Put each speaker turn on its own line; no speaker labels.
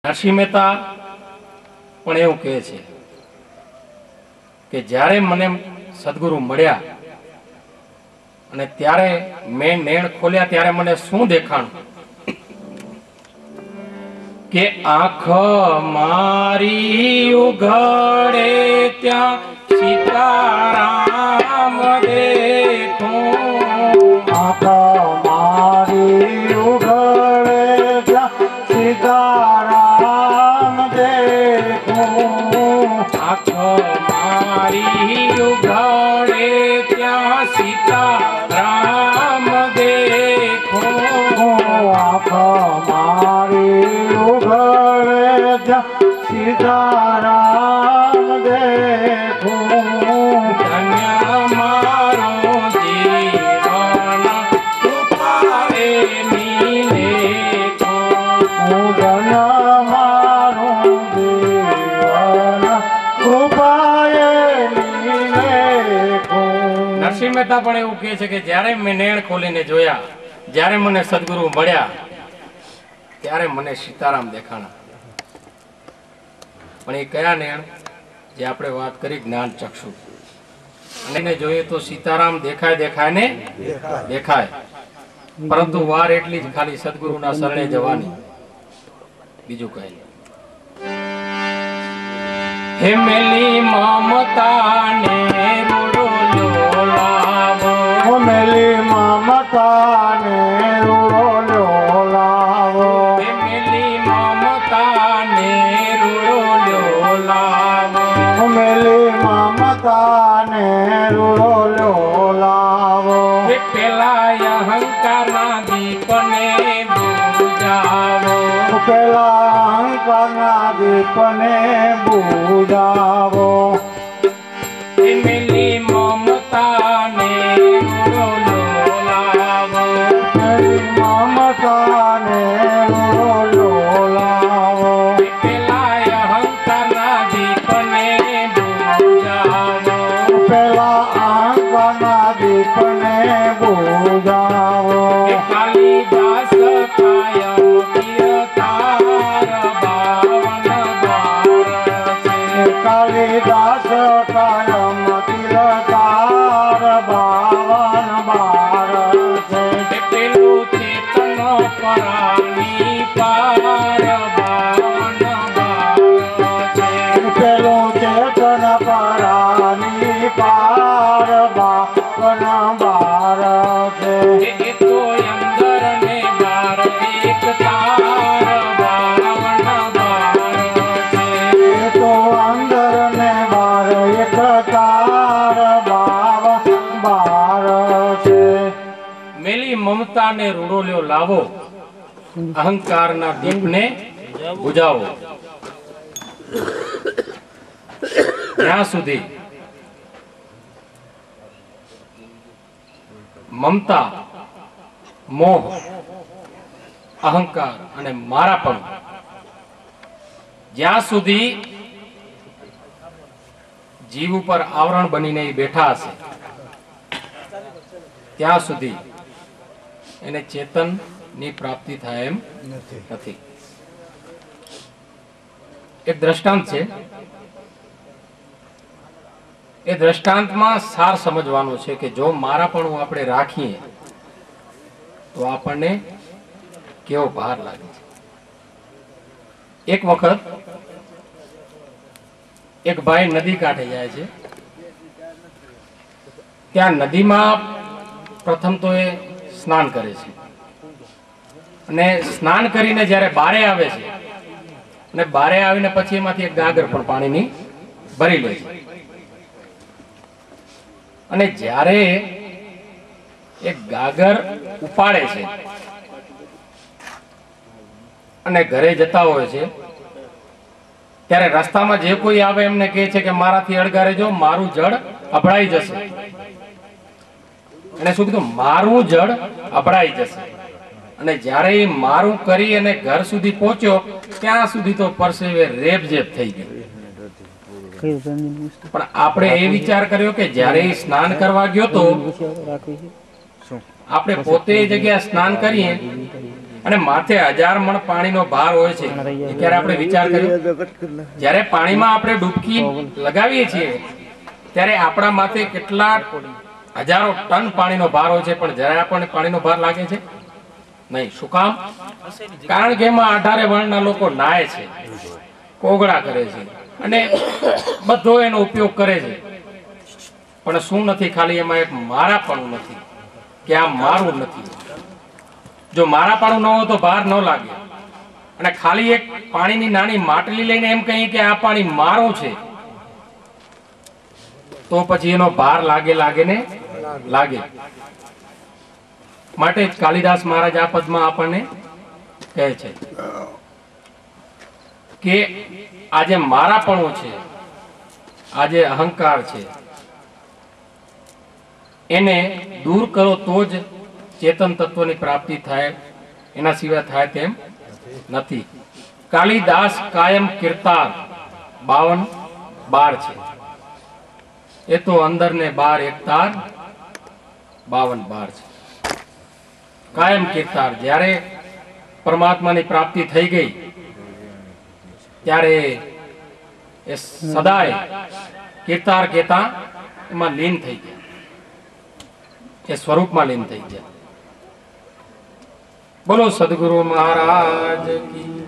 નરસિંહ મહેતા પણ એવું કહે છે કે જ્યારે મને સદગુરુ મળ્યા અને ત્યારે મેં નેણ ખોલ્યા ત્યારે મને શું દેખાણું કે આંખ મારી ઉઘડે ત્યાં સીતારામ દેખું,
આંખ મારી ઉઘડે ત્યાં સીતારામ દેખું,
આંખ મારી ઉઘડે ત્યાં સીતારામ દેખું,
આંખ મારી ઉઘડે ત્યાં સીતારામ દેખું,
ધન્ય મારો જીવન કૃપાએ નિલેખું,
ધન્ય મારું જીવન કૃપાએ નિલેખું.
નરસિંહ મહેતા પણ એવું કહે છે કે જ્યારે મેં નેણ ખોલીને જોયા, જ્યારે મને સદગુરુ મળ્યા ત્યારે મને સીતારામ દેખાણા. પણ એ કયા નેણ? જે આપણે વાત કરી જ્ઞાન ચક્ષુ. અને એને જોઈએ તો સીતારામ દેખાય દેખાય ને દેખાય, પરંતુ વાર એટલી જ ખાલી સદગુરુના શરણે જવાની, બીજું કઈ નહીં. હે મેલી મમતા ને રૂડો લાવો,
મેલી મમતા ને રૂડો લાવો,
હે મેલી મમતા ને રૂડો લાવો,
મેલી મમતા ને રૂડો લાવો,
હે પેલા અહંકારના દીપને બુજાવો,
પેલા અહંકારના દીપને બુજાવો,
હે મેલી મમતા ને રૂડો લાવો,
મેલી મમતા ને રૂડો લાવો,
પેલા અહંકારના દીપને બુજાવો,
પેલા અહંકારના દીપને બુજાવો,
હે કાલિદાસ કાયમ કીર્તાર બાવન બાર છે,
કાલિદાસ કાયમ તિલકાર બાવન બાર છે,
હે પેલું ચેતન પરાની પાર બાવન બાર છે,
પેલું ચેતન પરાની પાર બાવન બાર છે,
એ તો અંદર ને બાર એક તાર બાવન બાર છે,
એ તો અંદર ને બાર એક તાર બાવન બાર છે,
મેલી મમતા ને રૂડોલ્યો લાવો, અહંકારના દીપને બુજાવો. ત્યાં સુધી મમતા, મોહ, અહંકાર અને મારાપણ જ્યાં સુધી જીવ ઉપર આવરણ બનીને એ બેઠા હશે ત્યાં સુધી એને ચેતનની પ્રાપ્તિ થાય એમ નથી. એક દ્રષ્ટાંત છે, એ દ્રષ્ટાંતમાં સાર સમજવાનો છે કે જો મારાપણું આપણે રાખીએ તો આપણને કેવો ભાર લાગે છે. એક વખત એક ભાઈ નદી કાંઠે જાય છે. ત્યાં નદીમાં પ્રથમ તો એ સ્નાન કરે છે અને સ્નાન કરીને જ્યારે બારે આવે છે અને બારે આવીને પછી એમાંથી એક ગાગર પણ પાણીની ભરી લે છે. અને જ્યારે એક ગાગર ઉપાડે છે અને ઘરે જતા હોય છે ત્યારે રસ્તામાં જે કોઈ આવે એમને કહે છે કે મારાથી અળગારે જો, મારું જળ અભડાઈ જશે. અને શું કીધું? મારું જળ અભડાઈ જશે. અને જ્યારે એ મારું કરી અને ઘર સુધી પહોંચ્યો ત્યાં સુધી તો પરસેવે રેબઝેબ થઈ ગયું. પણ આપણે એ વિચાર કર્યો કે જ્યારે એ સ્નાન કરવા ગયો તો આપણે પોતે એ જગ્યાએ સ્નાન કરીએ અને માથે 1000 મણ પાણીનો ભાર હોય છે એ ક્યારે આપણે વિચાર કર્યો? જ્યારે પાણીમાં આપણે ડૂબકી લગાવીએ છીએ ત્યારે આપણા માથે કેટલા હજારો ટન પાણીનો ભાર હોય છે, પણ જ્યારે આપણને પાણીનો ભાર લાગે છે નહીં. શું કામ? કારણ કે એમાં 18 વર્ણના લોકો નાય છે, કોગળા કરે છે અને બધો એનો ઉપયોગ કરે છે, પણ શું નથી? ખાલી એમાં એક મારાપણું નથી કે આ મારું નથી. જો મારાપણું ન હોય તો ભાર ન લાગે. અને ખાલી એક પાણીની નાની માટલી લઈને એમ કહીએ કે આ પાણી મારું છે, તો પછી એનો ભાર લાગે ને લાગે. માટે જ કાલિદાસ મહારાજ આ પદમાં આપણને કહે છે કે આ જે મારાપણું છે, આ જે અહંકાર છે, એને દૂર કરો તો જ ચેતન તત્વની પ્રાપ્તિ થાય, એના સિવાય થાય તેમ નથી. કાલિદાસ કાયમ કીર્તાર 52 છે. એ તો અંદર ને બાર એક તાર 52 છે. કાયમ કીર્તાર. જ્યારે પરમાત્માની પ્રાપ્તિ થઈ ગઈ ત્યારે એ સદાય કીર્તાર કહેતા એમાં લીન થઈ ગયા, એ સ્વરૂપમાં લીન થઈ ગયા. બોલો સદગુરુ મહારાજ કી